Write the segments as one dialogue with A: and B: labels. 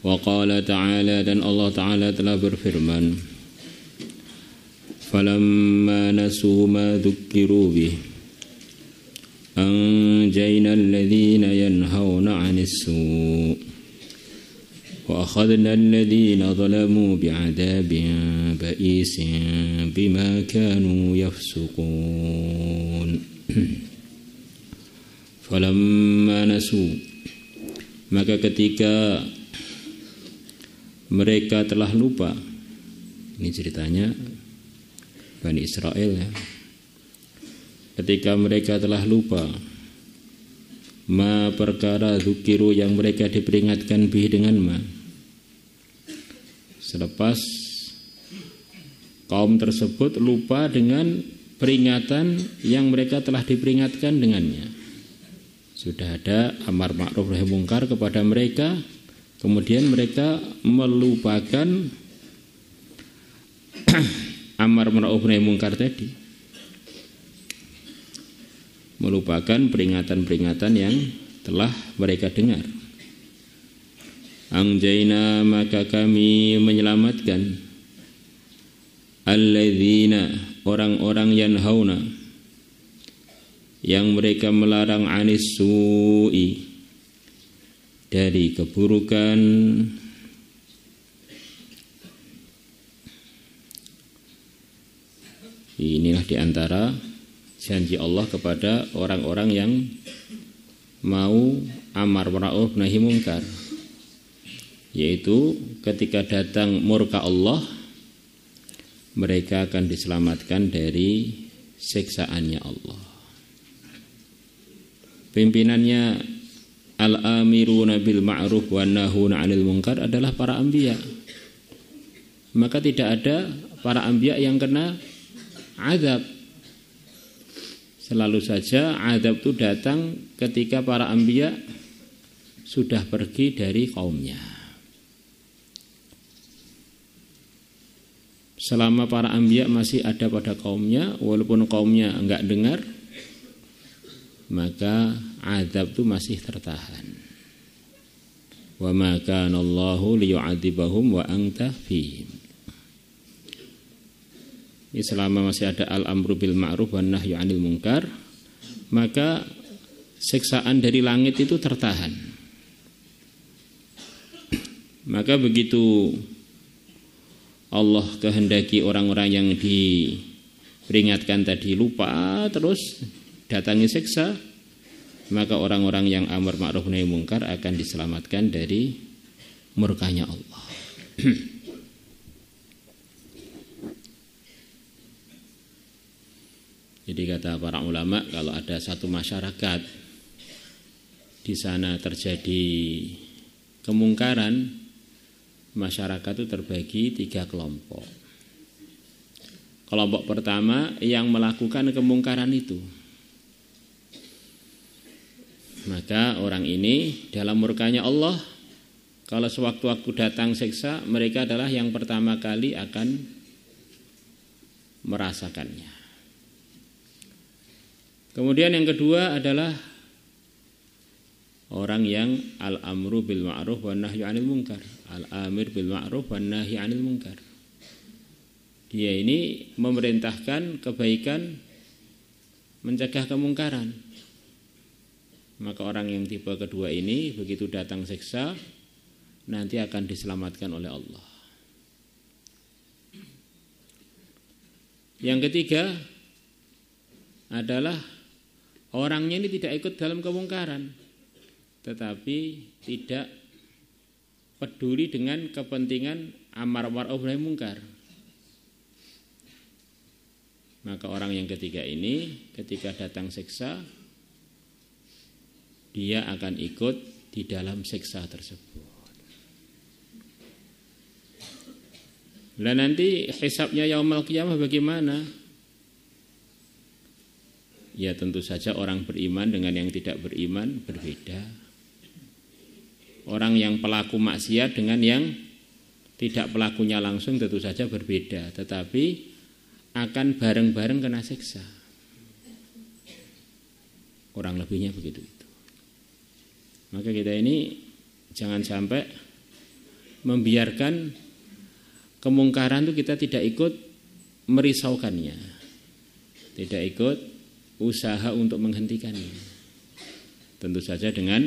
A: Wa qala ta'ala, dan Allah Ta'ala telah berfirman, falamma nasu ma dzukkiru bih anjayna alladhina yanhauna 'anis su' wa akhadna alladhina zalamu bi'adabin ba'isin bima kanu yafsukun. Falamma nasu, maka ketika mereka telah lupa, ini ceritanya Bani Israel ya. Ketika mereka telah lupa, ma perkara dzukiru yang mereka diperingatkan bih dengan ma. Selepas kaum tersebut lupa dengan peringatan yang mereka telah diperingatkan dengannya. Sudah ada amar ma'ruf nahi mungkar kepada mereka, kemudian mereka melupakan amar ma'ruf nahi mungkar tadi, melupakan peringatan-peringatan yang telah mereka dengar. Anjaina, maka kami menyelamatkan alladzina, orang-orang yanhauna, yang mereka melarang anis su'i, dari keburukan. Inilah diantara janji Allah kepada orang-orang yang mau amar ma'ruf nahi mungkar, yaitu ketika datang murka Allah, mereka akan diselamatkan dari siksaannya Allah. Pimpinannya al-amiruna bil ma'ruf wa nahuna 'anil munkar adalah para anbiya. Maka tidak ada para anbiya yang kena azab. Selalu saja azab itu datang ketika para anbiya sudah pergi dari kaumnya. Selama para anbiya masih ada pada kaumnya, walaupun kaumnya enggak dengar, maka azab itu masih tertahan. Wa ma kana Allahu liyu'adzibahum wa anta fihim. Selama masih ada al-amru bil ma'ruf wan nahyu 'anil munkar, maka siksaan dari langit itu tertahan. Maka begitu Allah kehendaki orang-orang yang diperingatkan tadi lupa, terus datangi siksa, maka orang-orang yang amar ma'ruf nahi mungkar akan diselamatkan dari murkanya Allah. Jadi kata para ulama, kalau ada satu masyarakat di sana terjadi kemungkaran, masyarakat itu terbagi 3 kelompok. Kelompok pertama yang melakukan kemungkaran itu, maka orang ini dalam murkanya Allah, kalau sewaktu-waktu datang siksa, mereka adalah yang pertama kali akan merasakannya. Kemudian yang kedua adalah orang yang al-amru bil ma'ruf wan nahyu 'anil munkar. Al-amir bil ma'ruf wan nahyi 'anil munkar. Dia ini memerintahkan kebaikan, mencegah kemungkaran. Maka orang yang tipe kedua ini begitu datang siksa nanti akan diselamatkan oleh Allah. Yang ketiga adalah orangnya ini tidak ikut dalam kemungkaran, tetapi tidak peduli dengan kepentingan amar ma'ruf nahi mungkar. Maka orang yang ketiga ini ketika datang siksa, dia akan ikut di dalam siksa tersebut. Dan nanti hisabnya yaumul qiyamah bagaimana? Ya tentu saja orang beriman dengan yang tidak beriman berbeda. Orang yang pelaku maksiat dengan yang tidak pelakunya langsung tentu saja berbeda, tetapi akan bareng-bareng kena siksa. Kurang lebihnya begitu itu. Maka kita ini jangan sampai membiarkan kemungkaran itu kita tidak ikut merisaukannya, tidak ikut usaha untuk menghentikannya. Tentu saja dengan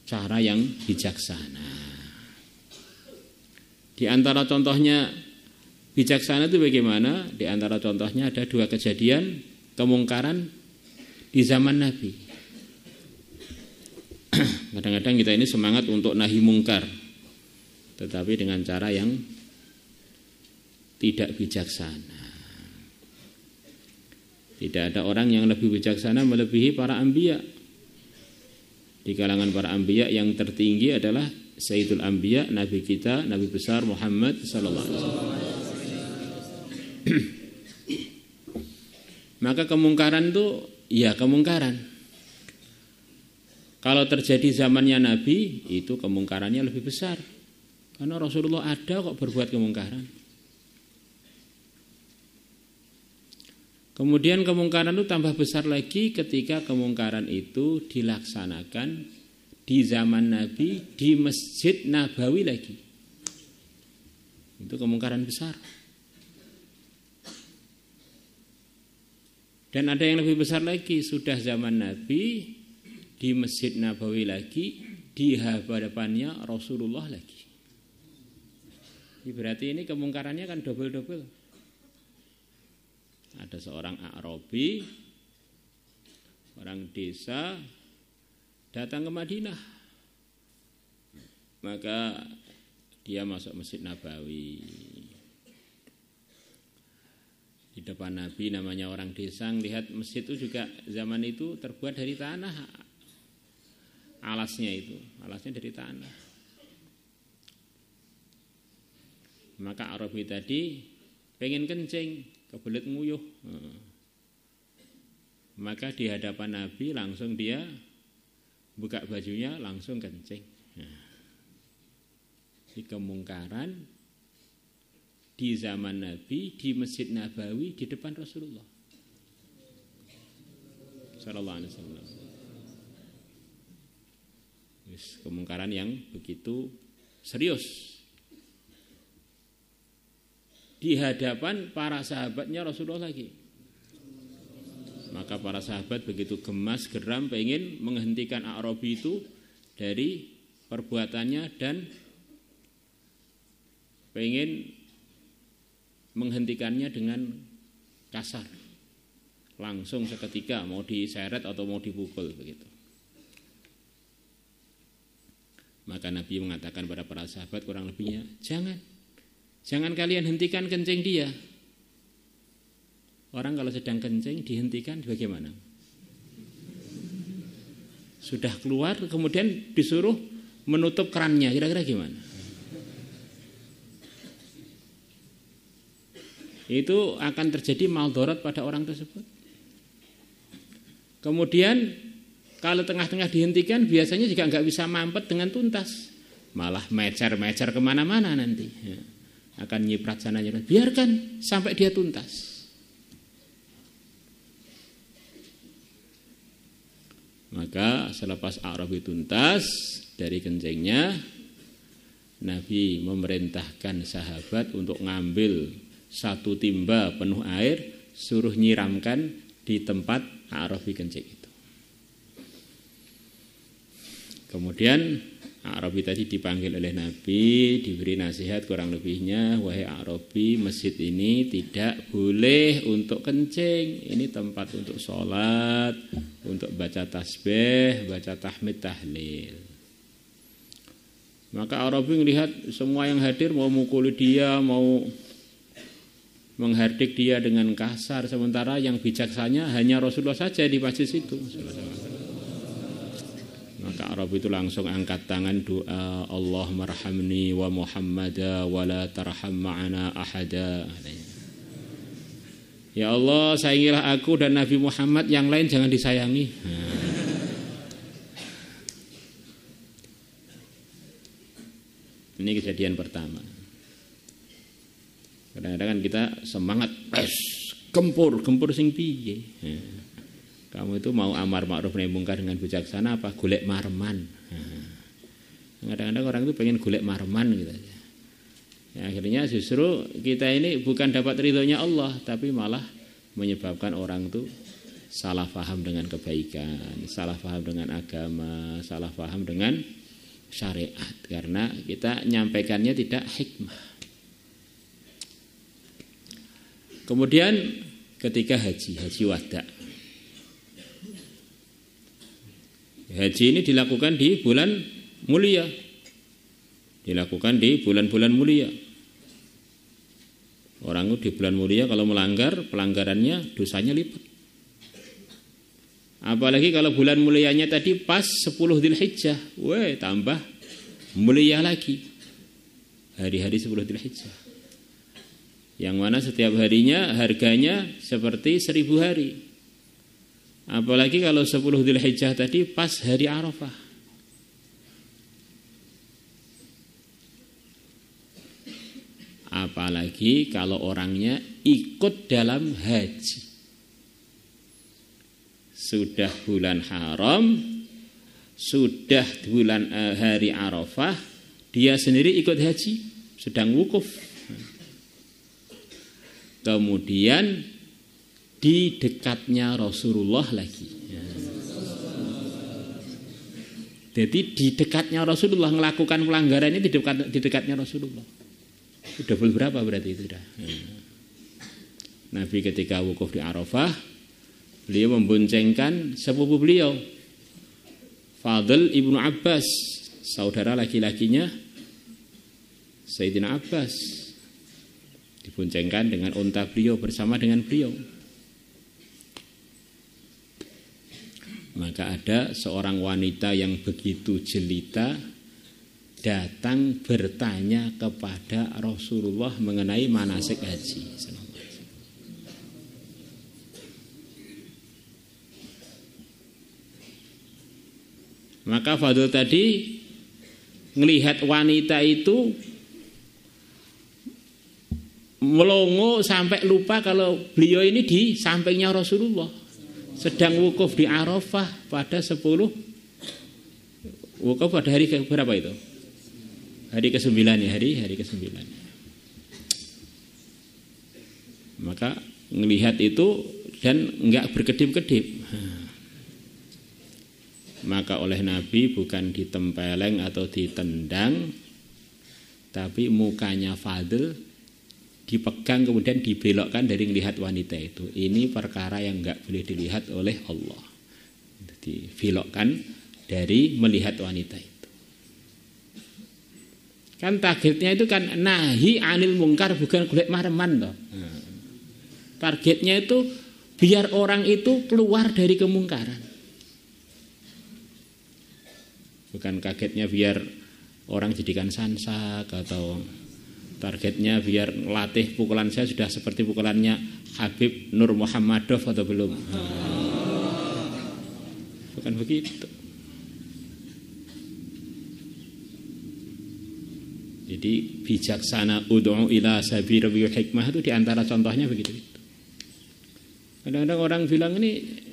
A: cara yang bijaksana. Di antara contohnya bijaksana itu bagaimana? Di antara contohnya ada 2 kejadian kemungkaran di zaman Nabi. Kadang-kadang kita ini semangat untuk nahi mungkar, tetapi dengan cara yang tidak bijaksana. Tidak ada orang yang lebih bijaksana melebihi para anbiya. Di kalangan para anbiya yang tertinggi adalah Sayyidul Anbiya, Nabi kita, Nabi besar Muhammad sallallahu alaihi wasallam. Maka kemungkaran itu ya kemungkaran. Kalau terjadi zamannya Nabi, itu kemungkarannya lebih besar. Karena Rasulullah ada kok berbuat kemungkaran. Kemudian kemungkaran itu tambah besar lagi ketika kemungkaran itu dilaksanakan di zaman Nabi di Masjid Nabawi lagi. Itu kemungkaran besar. Dan ada yang lebih besar lagi, sudah zaman Nabi di Masjid Nabawi lagi, di hadapannya Rasulullah lagi. Berarti ini kemungkarannya kan double-double. Ada seorang A'rabi, orang desa, datang ke Madinah. Maka dia masuk Masjid Nabawi. Di depan Nabi, namanya orang desa, lihat masjid itu juga zaman itu terbuat dari tanah. Alasnya dari tanah. Maka Arabi tadi pengen kencing, kebelet nguyuh. Maka di hadapan Nabi langsung dia buka bajunya, langsung kencing. Di kemungkaran di zaman Nabi di Masjid Nabawi di depan Rasulullah sallallahu alaihi wasallam. Kemungkaran yang begitu serius di hadapan para sahabatnya Rasulullah lagi. Maka para sahabat begitu gemas, geram, pengen menghentikan A'rabi itu dari perbuatannya dan pengen menghentikannya dengan kasar. Langsung seketika mau diseret atau mau dipukul begitu. Maka Nabi mengatakan pada para sahabat kurang lebihnya, jangan kalian hentikan kencing dia. Orang kalau sedang kencing dihentikan bagaimana? Sudah keluar kemudian disuruh menutup kerannya, kira-kira gimana? Itu akan terjadi maldharat pada orang tersebut. Kemudian kalau tengah-tengah dihentikan biasanya juga nggak bisa mampet dengan tuntas, malah mecer-mecer kemana-mana nanti, akan nyiprat sana nyiprat. Biarkan sampai dia tuntas. Maka selepas A'rabi tuntas dari kencingnya, Nabi memerintahkan sahabat untuk ngambil 1 timba penuh air, suruh nyiramkan di tempat A'rabi kencing itu. Kemudian A'rabi tadi dipanggil oleh Nabi, diberi nasihat kurang lebihnya, wahai A'rabi, masjid ini tidak boleh untuk kencing, ini tempat untuk sholat, untuk baca tasbih, baca tahmid, tahlil. Maka A'rabi melihat semua yang hadir mau mukuli dia, mau menghardik dia dengan kasar, sementara yang bijaksana hanya Rasulullah saja di masjid itu. Maka A'rabi itu langsung angkat tangan doa, Allah marhamni wa Muhammada wa la tarham ma'ana ahada. Ya Allah, sayangilah aku dan Nabi Muhammad, yang lain jangan disayangi. Ini kejadian pertama. Kadang-kadang kita semangat, gempur sing piye. Kamu itu mau amar ma'ruf nahi mungkar dengan bijaksana apa golek marman? Kadang-kadang orang itu pengen golek marman gitu aja. Ya, akhirnya justru kita ini bukan dapat ridhonya Allah, tapi malah menyebabkan orang itu salah paham dengan kebaikan, salah paham dengan agama, salah paham dengan syariat, karena kita nyampaikannya tidak hikmah. Kemudian ketika haji wada. Haji ini dilakukan di bulan mulia. Dilakukan di bulan-bulan mulia. Orang di bulan mulia kalau melanggar, pelanggarannya dosanya lipat. Apalagi kalau bulan mulianya tadi pas 10 Dzulhijjah, tambah mulia lagi. Hari-hari 10 Dzulhijjah. Yang mana setiap harinya harganya seperti 1000 hari. Apalagi kalau 10 Dzulhijjah tadi pas hari Arafah. Apalagi kalau orangnya ikut dalam haji. Sudah bulan haram, sudah bulan hari Arafah, dia sendiri ikut haji, sedang wukuf. Kemudian di dekatnya Rasulullah lagi. Jadi di dekatnya Rasulullah melakukan pelanggaran ini di dekatnya Rasulullah. Sudah berapa berarti itu dah. Nabi ketika wukuf di Arafah, beliau memboncengkan sepupu beliau, Fadl ibnu Abbas, saudara laki-lakinya Sayyidina Abbas. Diboncengkan dengan unta beliau bersama dengan beliau. Maka ada seorang wanita yang begitu jelita datang bertanya kepada Rasulullah mengenai manasik haji. Maka Fadl tadi melihat wanita itu melongo sampai lupa kalau beliau ini di sampingnya Rasulullah, sedang wukuf di Arafah pada 10 wukuf pada hari berapa itu? Hari ke-9 ya, hari ke-9. Maka melihat itu dan enggak berkedip-kedip. Maka oleh Nabi bukan ditempeleng atau ditendang, tapi mukanya Fadl dipegang kemudian dibelokkan dari melihat wanita itu. Ini perkara yang enggak boleh dilihat oleh Allah. Dibelokkan dari melihat wanita itu. Kan targetnya itu kan nahi anil mungkar, bukan golek mareman toh. Targetnya itu biar orang itu keluar dari kemungkaran. Bukan kagetnya biar orang jadikan sansak, atau targetnya biar latih pukulan saya sudah seperti pukulannya Habib Nur Muhammadov atau belum. Bukan begitu. Jadi bijaksana ud'u ila sabili bil hikmah itu diantara contohnya begitu. Kadang-kadang orang bilang ini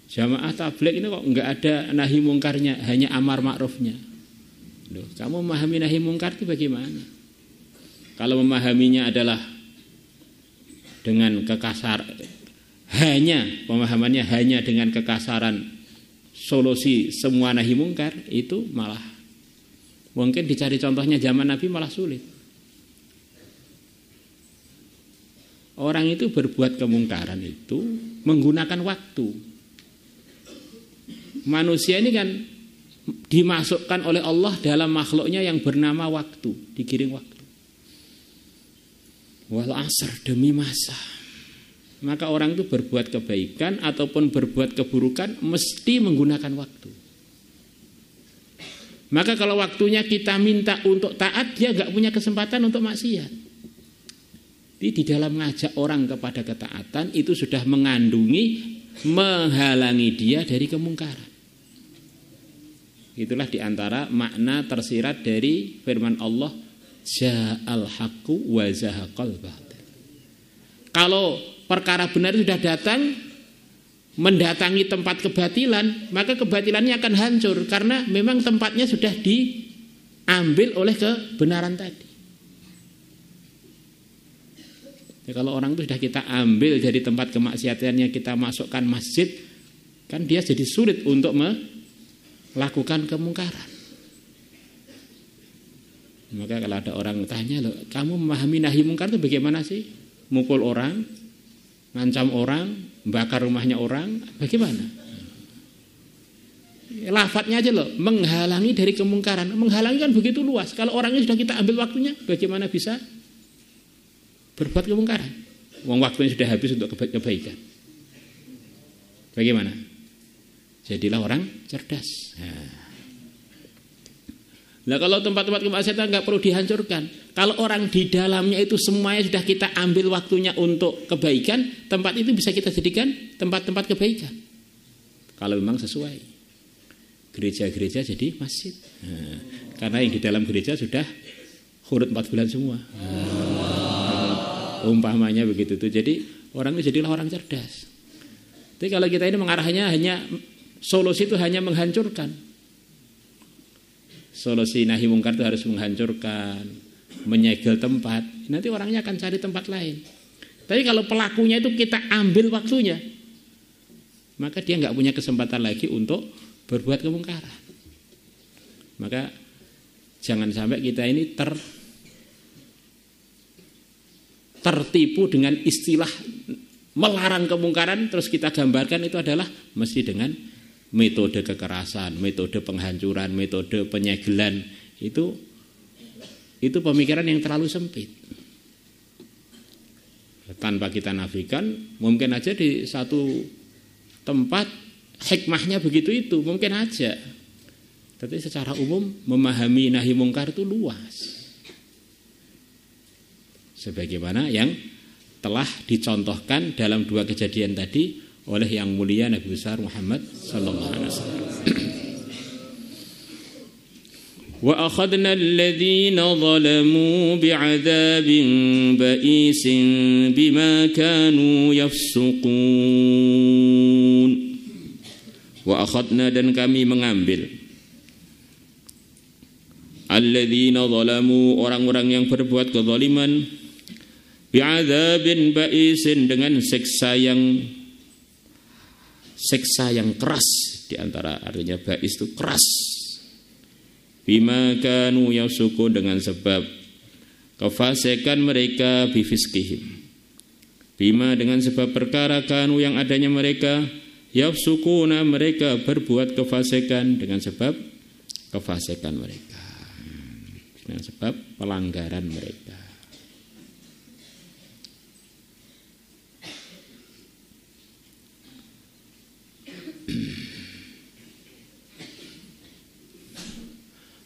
A: jamaah tabligh ini kok enggak ada nahi mungkarnya, hanya amar ma'rufnya. Loh, kamu memahami nahi mungkar itu bagaimana? Kalau memahaminya adalah dengan kekasar, pemahamannya hanya dengan kekasaran solusi semua nahi mungkar, itu malah mungkin dicari contohnya zaman Nabi malah sulit. Orang itu berbuat kemungkaran itu menggunakan waktu. Manusia ini kan dimasukkan oleh Allah dalam makhluknya yang bernama waktu, digiring waktu. Wal asr, demi masa. Maka orang itu berbuat kebaikan ataupun berbuat keburukan mesti menggunakan waktu. Maka kalau waktunya kita minta untuk taat, dia gak punya kesempatan untuk maksiat. Jadi di dalam ngajak orang kepada ketaatan itu sudah menghalangi dia dari kemungkaran. Itulah diantara makna tersirat dari firman Allah, ja'al haqqu wa zahaqal batil. Kalau perkara benar sudah datang, mendatangi tempat kebatilan, maka kebatilannya akan hancur karena memang tempatnya sudah ambil oleh kebenaran tadi. Ya, kalau orang itu sudah kita ambil dari tempat kemaksiatannya, kita masukkan masjid, kan dia jadi sulit untuk melakukan kemungkaran. Maka kalau ada orang tanya, loh, kamu memahami nahi mungkar itu bagaimana sih? Mukul orang, ngancam orang, bakar rumahnya orang, bagaimana? Lafadznya aja loh, menghalangi dari kemungkaran. Menghalangi kan begitu luas. Kalau orangnya sudah kita ambil waktunya, bagaimana bisa berbuat kemungkaran? Wong waktunya sudah habis untuk kebaikan. Bagaimana? Jadilah orang cerdas. Nah, kalau tempat-tempat kemaksiatan nggak perlu dihancurkan. Kalau orang di dalamnya itu semuanya sudah kita ambil waktunya untuk kebaikan, tempat itu bisa kita jadikan tempat-tempat kebaikan. Kalau memang sesuai. Gereja-gereja jadi masjid. Nah, karena yang di dalam gereja sudah khurut 4 bulan semua. Umpamanya begitu tuh. Jadi orang itu jadilah orang cerdas. Tapi kalau kita ini mengarahnya hanya solusi itu hanya menghancurkan. Solusi nahi mungkar itu harus menghancurkan, menyegel tempat. Nanti orangnya akan cari tempat lain. Tapi kalau pelakunya itu kita ambil waktunya, maka dia nggak punya kesempatan lagi untuk berbuat kemungkaran. Maka jangan sampai kita ini tertipu dengan istilah melarang kemungkaran, terus kita gambarkan itu adalah mesti dengan metode kekerasan, metode penghancuran, metode penyegelan. Itu pemikiran yang terlalu sempit. Tanpa kita nafikan, mungkin aja di satu tempat hikmahnya begitu itu, mungkin aja. Tapi secara umum memahami nahi mungkar itu luas. Sebagaimana yang telah dicontohkan dalam 2 kejadian tadi oleh yang mulia Nabi besar Muhammad sallallahu alaihi wasallam. Wa akhadna alladhina zalamu bi'adzabin ba'isin bima kanu yafsuqun. Wa akhadna, dan kami mengambil alladzina zalamu, orang-orang yang berbuat kezaliman, bi'adzabin ba'isin, dengan siksa yang keras. Di antara artinya ba'is itu keras. Bima kanu yafsuqun, dengan sebab kefasikan mereka, bifiskihim. Bima, dengan sebab perkara kanu yang adanya mereka, yafsuquna, mereka berbuat kefasikan, dengan sebab kefasikan mereka, dengan sebab pelanggaran mereka.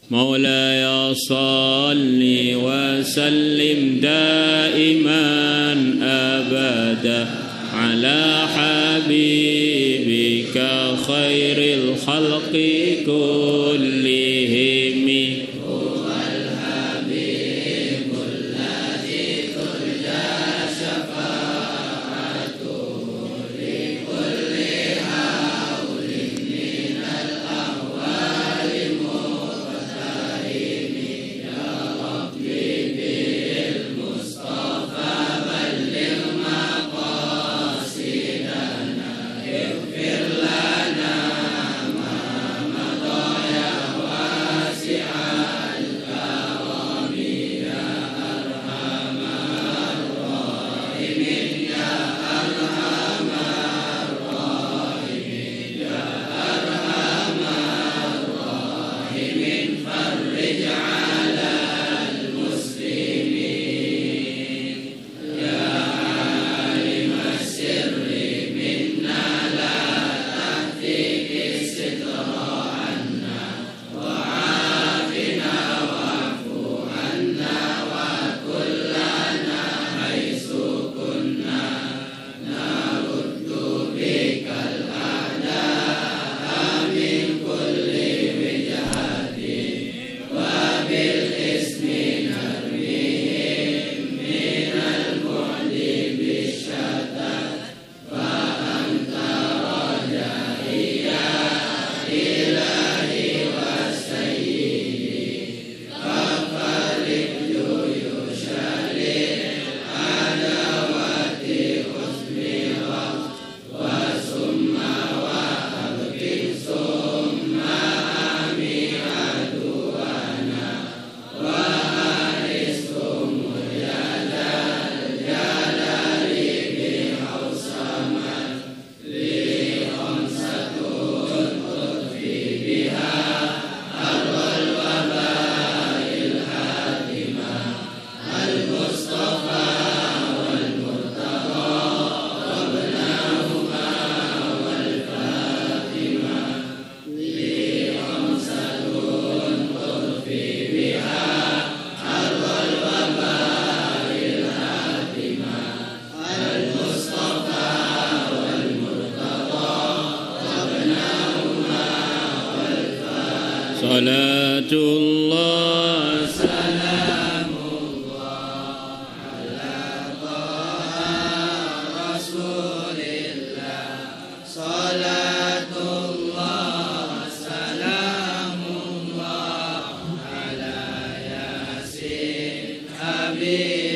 A: Maulaya salli wa sallim daiman abada ala habibika khairil khalqi kullihim. Salatullah
B: Amin.